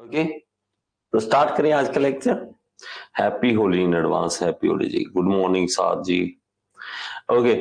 Okay, तो start करें आज का lecture. Happy Holi in advance. Happy Holi ji, good morning साथ जी। ओके,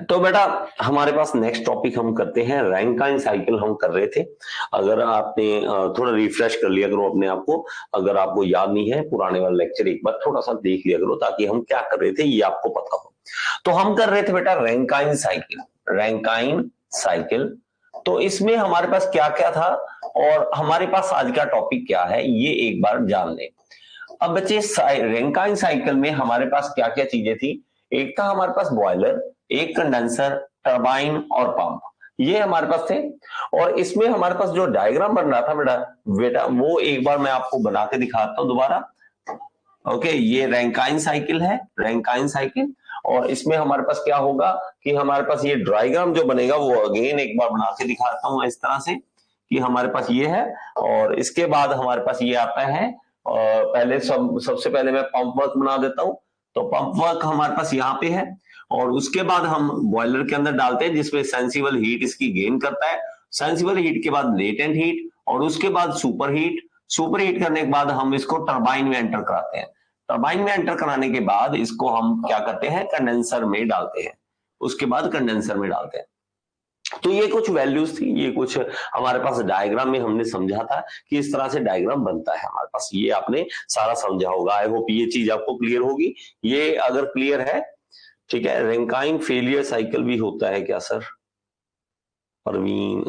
तो बेटा हमारे पास नेक्स्ट टॉपिक हम करते हैं, रैंकाइन साइकिल हम कर रहे थे। अगर आपने थोड़ा रिफ्रेश कर लिया करो अपने आप को, अगर आपको याद नहीं है पुराने वाला लेक्चर एक बार थोड़ा सा देख लिया करो ताकि हम क्या कर रहे थे ये आपको पता हो। तो हम कर रहे थे बेटा रैंकाइन साइकिल, रैंकाइन साइकिल। तो इसमें हमारे पास क्या क्या था और हमारे पास आज का टॉपिक क्या है ये एक बार जान लें। अब बच्चे रैंकाइन साइकिल में हमारे पास क्या क्या चीजें थी। एक था हमारे पास बॉयलर, एक कंडेंसर, टरबाइन और पंप, ये हमारे पास थे। और इसमें हमारे पास जो डायग्राम बन रहा था बेटा बेटा वो एक बार मैं आपको बना के दिखाता हूं दोबारा। ओके, ये रैंकाइन साइकिल है, रैंकाइन साइकिल। और इसमें हमारे पास क्या होगा कि हमारे पास ये डायग्राम जो बनेगा वो अगेन एक बार बना के दिखाता हूं इस तरह से कि हमारे पास ये है। और इसके बाद हमारे पास ये आता है। और पहले सबसे पहले मैं पंप वर्क बना देता हूं। तो पंप वर्क हमारे पास यहाँ पे है। और उसके बाद हम बॉयलर के अंदर डालते हैं जिसमें सेंसिबल हीट इसकी गेन करता है। सेंसिबल हीट के बाद लेटेंट हीट और उसके बाद सुपर हीट। सुपर हीट करने के बाद हम इसको टरबाइन में एंटर कराते हैं। टरबाइन में एंटर कराने के बाद इसको हम क्या करते हैं, कंडेंसर में डालते हैं। उसके बाद कंडेंसर में डालते हैं। तो ये कुछ वैल्यूज थी, ये कुछ हमारे पास डायग्राम में हमने समझा था कि इस तरह से डायग्राम बनता है हमारे पास। ये आपने सारा समझा होगा। आई होप ये चीज आपको क्लियर होगी। ये अगर क्लियर है, ठीक है। रैंकाइन फेलियर साइकिल भी होता है क्या सर? परवीन,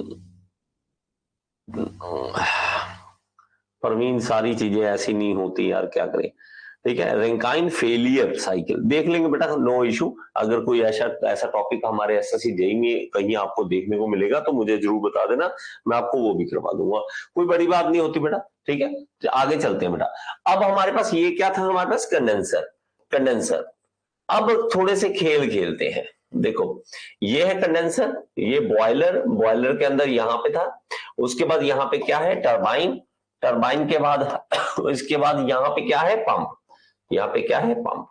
परवीन सारी चीजें ऐसी नहीं होती यार, क्या करें। ठीक है, रैंकाइन फेलियर साइकिल देख लेंगे बेटा, नो इशू। अगर कोई ऐसा ऐसा टॉपिक हमारे एसएससी जेईई में कहीं आपको देखने को मिलेगा तो मुझे जरूर बता देना, मैं आपको वो भी करवा दूंगा। कोई बड़ी बात नहीं होती बेटा। ठीक है, तो आगे चलते हैं बेटा। अब हमारे पास ये क्या था, हमारे पास कंडेंसर, कंडेंसर। अब थोड़े से खेल खेलते हैं। देखो, ये है कंडेंसर, ये बॉयलर, बॉयलर के अंदर यहां पे था। उसके बाद यहाँ पे क्या है, टरबाइन, टरबाइन के बाद इसके बाद यहाँ पे क्या है, पंप, यहाँ पे क्या है, पंप।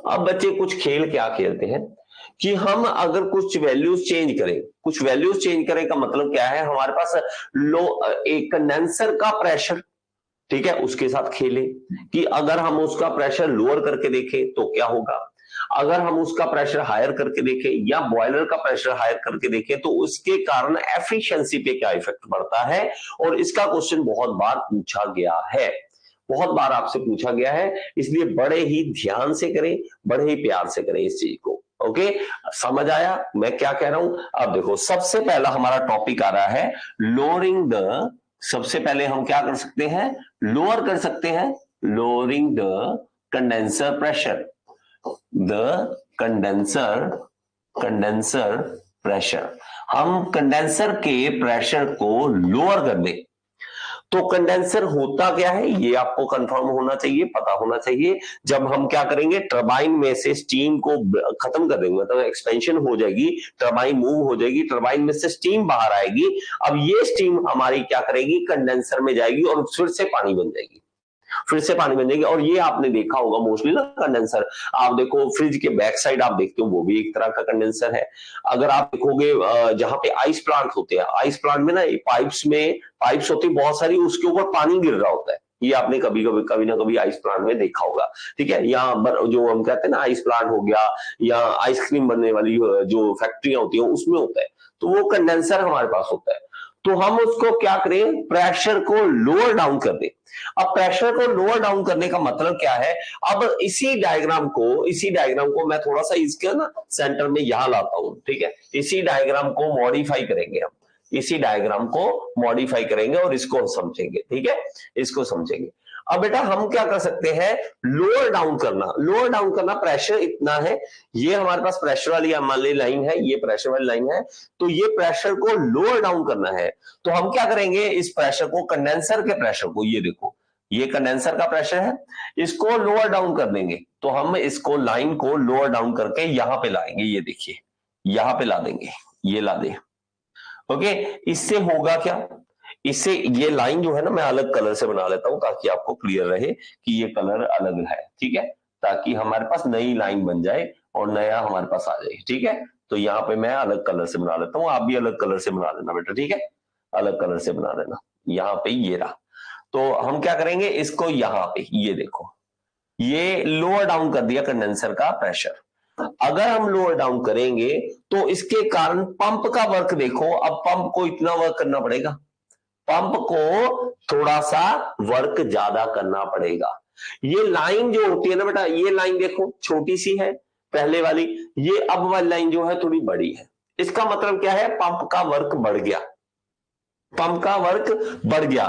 अब बच्चे कुछ खेल क्या खेलते हैं कि हम अगर कुछ वैल्यूज चेंज करें, कुछ वैल्यूज चेंज करें का मतलब क्या है, हमारे पास लो एक कंडेंसर का प्रेशर, ठीक है, उसके साथ खेलें कि अगर हम उसका प्रेशर लोअर करके देखें तो क्या होगा, अगर हम उसका प्रेशर हायर करके देखें या बॉयलर का प्रेशर हायर करके देखें तो उसके कारण एफिशिएंसी पे क्या इफेक्ट पड़ता है। और इसका क्वेश्चन बहुत बार पूछा गया है, बहुत बार आपसे पूछा गया है, इसलिए बड़े ही ध्यान से करें, बड़े ही प्यार से करें इस चीज को। ओके, समझ आया मैं क्या कह रहा हूं? अब देखो, सबसे पहला हमारा टॉपिक आ रहा है लोअरिंग द, सबसे पहले हम क्या कर सकते हैं, लोअर कर सकते हैं, lowering the condenser pressure, the condenser, condenser pressure. हम कंडेंसर के प्रेशर को लोअर कर दें तो कंडेंसर होता क्या है ये आपको कंफर्म होना चाहिए, पता होना चाहिए। जब हम क्या करेंगे, टरबाइन में से स्टीम को खत्म कर देंगे, मतलब एक्सपेंशन हो जाएगी, टरबाइन मूव हो जाएगी, टरबाइन में से स्टीम बाहर आएगी। अब ये स्टीम हमारी क्या करेगी, कंडेंसर में जाएगी और फिर से पानी बन जाएगी, फिर से पानी बन जाएगी। और ये आपने देखा होगा मोस्टली ना कंडेंसर, आप देखो फ्रिज के बैक साइड आप देखते हो वो भी एक तरह का कंडेंसर है। अगर आप देखोगे जहां पे आइस प्लांट होते हैं, आइस प्लांट में ना पाइप्स में पाइप्स होती है बहुत सारी, उसके ऊपर पानी गिर रहा होता है, ये आपने कभी कभी कभी ना कभी आइस प्लांट में देखा होगा। ठीक है, यहाँ जो हम कहते हैं ना आइस प्लांट हो गया या आइसक्रीम बनने वाली जो फैक्ट्रियां होती है उसमें होता है, तो वो कंडेंसर हमारे पास होता है। तो हम उसको क्या करें, प्रेशर को लोअर डाउन कर दें। अब प्रेशर को लोअर डाउन करने का मतलब क्या है, अब इसी डायग्राम को, इसी डायग्राम को मैं थोड़ा सा इसके ना सेंटर में यहां लाता हूं। ठीक है, इसी डायग्राम को मॉडिफाई करेंगे हम, इसी डायग्राम को मॉडिफाई करेंगे और इसको समझेंगे। ठीक है, इसको समझेंगे। अब बेटा हम क्या कर सकते हैं, लोअर डाउन करना, लोअर डाउन करना, प्रेशर इतना है, ये हमारे पास प्रेशर वाली मान ली लाइन है, ये प्रेशर वाली लाइन है, तो ये प्रेशर को लोअर डाउन करना है। तो हम क्या करेंगे, इस प्रेशर को, कंडेंसर के प्रेशर को, ये देखो ये कंडेंसर का प्रेशर है, इसको लोअर डाउन कर देंगे। तो हम इसको लाइन को लोअर डाउन करके यहां पे लाएंगे, ये देखिए यहां पे ला देंगे, ये ला दे। ओके, इससे होगा क्या, इससे ये लाइन जो है ना मैं अलग कलर से बना लेता हूं ताकि आपको क्लियर रहे कि ये कलर अलग है। ठीक है, ताकि हमारे पास नई लाइन बन जाए और नया हमारे पास आ जाए। ठीक है, तो यहाँ पे मैं अलग कलर से बना लेता हूँ, आप भी अलग कलर से बना लेना बेटा। ठीक है, अलग कलर से बना लेना। यहाँ पे ये रहा। तो हम क्या करेंगे, इसको यहां पे ये देखो, ये लोअर डाउन कर दिया कंडेंसर का प्रेशर। अगर हम लोअर डाउन करेंगे तो इसके कारण पंप का वर्क देखो, अब पंप को इतना वर्क करना पड़ेगा, पंप को थोड़ा सा वर्क ज्यादा करना पड़ेगा। ये लाइन जो होती है ना बेटा, ये लाइन देखो छोटी सी है पहले वाली, ये अब वाली लाइन जो है थोड़ी बड़ी है। इसका मतलब क्या है, पंप का वर्क बढ़ गया, पंप का वर्क बढ़ गया।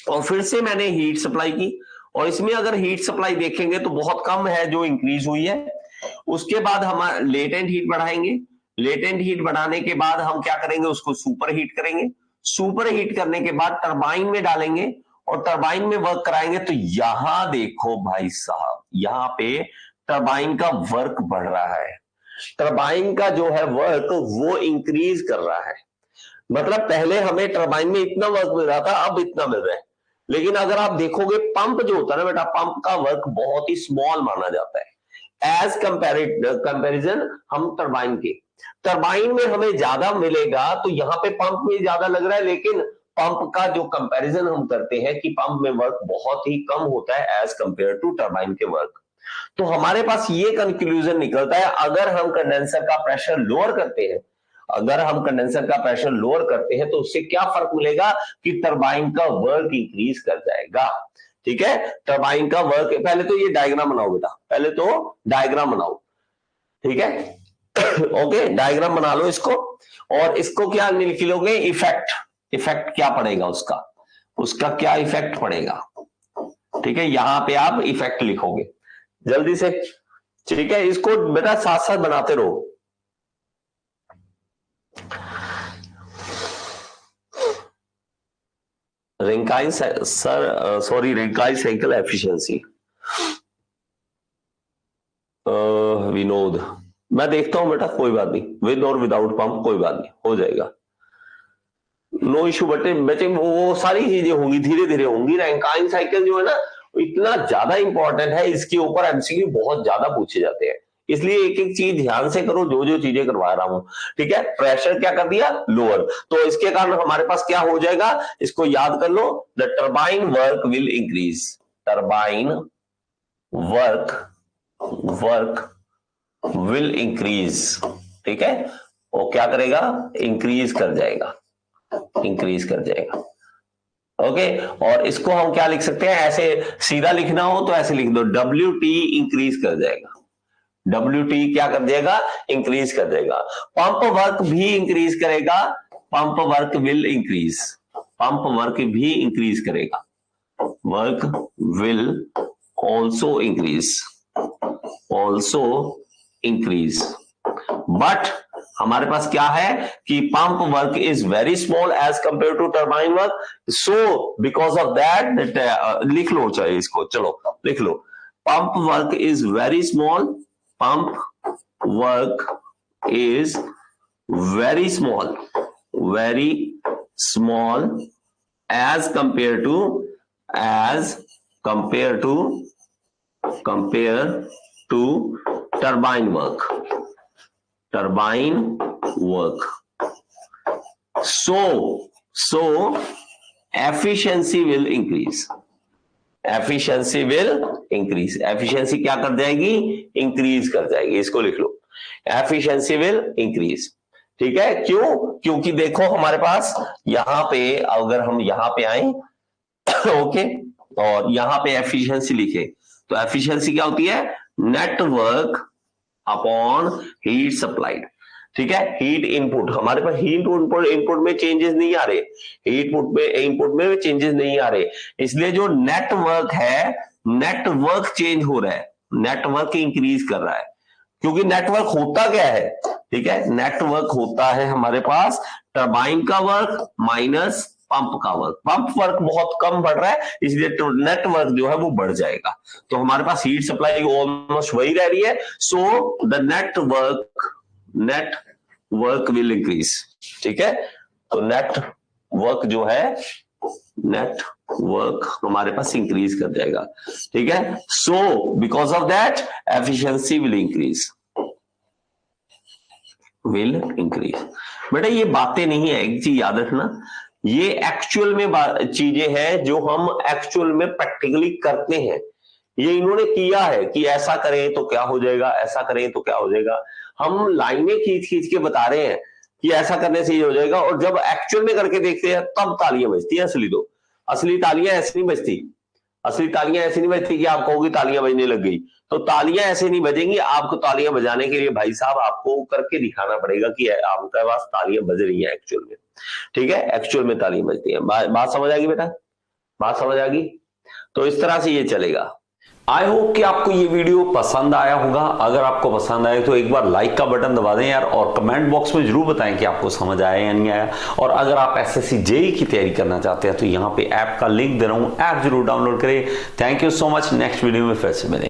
और फिर से मैंने हीट सप्लाई की, और इसमें अगर हीट सप्लाई देखेंगे तो बहुत कम है जो इंक्रीज हुई है। उसके बाद हम लेटेंट हीट बढ़ाएंगे, लेटेंट हीट बढ़ाने के बाद हम क्या करेंगे, उसको सुपर हीट करेंगे, सुपर हीट करने के बाद टरबाइन में डालेंगे और टरबाइन में वर्क कराएंगे। तो यहां देखो भाई साहब, यहां पे टरबाइन का वर्क बढ़ रहा है, टरबाइन का जो है वर्क वो इंक्रीज कर रहा है। मतलब पहले हमें टरबाइन में इतना वर्क मिल रहा था, अब इतना मिल रहा है। लेकिन अगर आप देखोगे पंप जो होता है ना बेटा, पंप का वर्क बहुत ही स्मॉल माना जाता है एज कंपैरिजन हम टरबाइन के। टरबाइन में हमें ज्यादा मिलेगा तो यहाँ पे पंप में ज्यादा लग रहा है, लेकिन पंप का जो कंपैरिजन हम करते हैं कि पंप में वर्क बहुत ही कम होता है एज कंपेयर टू टरबाइन के वर्क। तो हमारे पास ये कंक्लूजन निकलता है, अगर हम कंडेंसर का प्रेशर लोअर करते हैं, अगर हम कंडेंसर का प्रेशर लोअर करते हैं तो उससे क्या फर्क मिलेगा कि टरबाइन का वर्क इंक्रीज कर जाएगा। ठीक है, टरबाइन का वर्क, पहले तो ये डायग्राम बनाओ बेटा, पहले तो डायग्राम बनाओ, ठीक है। ओके, डायग्राम बना लो इसको, और इसको क्या लिख लोगे, इफेक्ट, इफेक्ट क्या पड़ेगा उसका, उसका क्या इफेक्ट पड़ेगा। ठीक है, यहां पे आप इफेक्ट लिखोगे जल्दी से। ठीक है, इसको बेटा साथ साथ बनाते रहो। Rankine sir, sorry, Rankine cycle efficiency, Vinod, मैं देखता हूं बेटा, कोई बात नहीं, विद और विदाउट पंप कोई बात नहीं, हो जाएगा, नो इशू। बटे वो सारी चीजें होंगी, धीरे धीरे होंगी। रैंकाइन साइकिल जो है ना, इतना ज्यादा इंपॉर्टेंट है, इसके ऊपर एमसीक्यू बहुत ज्यादा पूछे जाते हैं, इसलिए एक एक चीज ध्यान से करो, जो जो चीजें करवा रहा हूं। ठीक है, प्रेशर क्या कर दिया, लोअर, तो इसके कारण हमारे पास क्या हो जाएगा, इसको याद कर लो, the turbine work will increase, turbine work will increase. ठीक है, वो क्या करेगा, इंक्रीज कर जाएगा, इंक्रीज कर जाएगा। ओके, और इसको हम क्या लिख सकते हैं, ऐसे सीधा लिखना हो तो ऐसे लिख दो, डब्ल्यू टी इंक्रीज कर जाएगा, डब्ल्यू टी क्या कर देगा, इंक्रीज कर देगा। पंप वर्क भी इंक्रीज करेगा, pump work will increase, pump work भी इंक्रीज करेगा, work will also increase, also increase. But हमारे पास क्या है कि pump work is very small as compared to turbine work, so because of that, लिख लो चाहे इसको, चलो लिख लो, pump work is very small, pump work is very small, very small as compared to turbine work, turbine work. So efficiency will increase, efficiency will increase, efficiency क्या कर जाएगी, increase कर जाएगी, इसको लिख लो, efficiency will increase। ठीक है, क्यों, क्योंकि देखो हमारे पास यहां पे, अगर हम यहां पे आए ओके, और यहां पे एफिशिएंसी लिखे, तो एफिशिएंसी क्या होती है, नेटवर्क अपॉन हीट सप्लाइड। ठीक है, हीट इनपुट, हमारे पास हीट इनपुट में चेंजेस नहीं आ रहे, इनपुट में चेंजेस नहीं आ रहे, इसलिए जो नेटवर्क है, नेटवर्क चेंज हो रहा है, नेटवर्क इंक्रीज कर रहा है। क्योंकि नेटवर्क होता क्या है, ठीक है, नेटवर्क होता है हमारे पास टरबाइन का वर्क माइनस पंप का वर्क, पंप वर्क बहुत कम बढ़ रहा है, इसलिए नेटवर्क जो है वो बढ़ जाएगा, तो हमारे पास हीट सप्लाई ऑलमोस्ट वही रह रही है, so the network will increase. ठीक है, तो नेटवर्क जो है, नेटवर्क हमारे पास इंक्रीज कर जाएगा। ठीक है, सो because of that efficiency will increase, will increase. बेटा ये बातें नहीं है, एक चीज याद रखना, ये एक्चुअल में चीजें हैं जो हम एक्चुअल में प्रैक्टिकली करते हैं। ये इन्होंने किया है कि ऐसा करें तो क्या हो जाएगा, ऐसा करें तो क्या हो जाएगा। हम लाइनें खींच खींच के बता रहे हैं कि ऐसा करने से ये हो जाएगा, और जब एक्चुअल में करके देखते हैं तब तालियां बजती हैं असली। तो असली तालियां ऐसी नहीं बजती, असली तालियां ऐसी नहीं बजती कि आप कहोगे तालियां बजने लग गई। तो तालियां ऐसे नहीं बजेंगी। आपको तालियां बजाने के लिए भाई साहब आपको करके दिखाना पड़ेगा कि आपके पास तालियां बज रही हैं एक्चुअल में। ठीक है, एक्चुअल में तालियां बजती हैं। बात समझ आ गई बेटा, बात समझ आ गई। तो इस तरह से ये चलेगा। आई होप कि आपको ये वीडियो पसंद आया होगा। अगर आपको पसंद आए तो एक बार लाइक का बटन दबा दें यार, और कमेंट बॉक्स में जरूर बताएं कि आपको समझ आया या नहीं आया। और अगर आप एसएससी जेईई की तैयारी करना चाहते हैं तो यहाँ पे ऐप का लिंक दे रहा हूं, ऐप जरूर डाउनलोड करें। Thank you so much. Next video में फिर से मिलेंगे।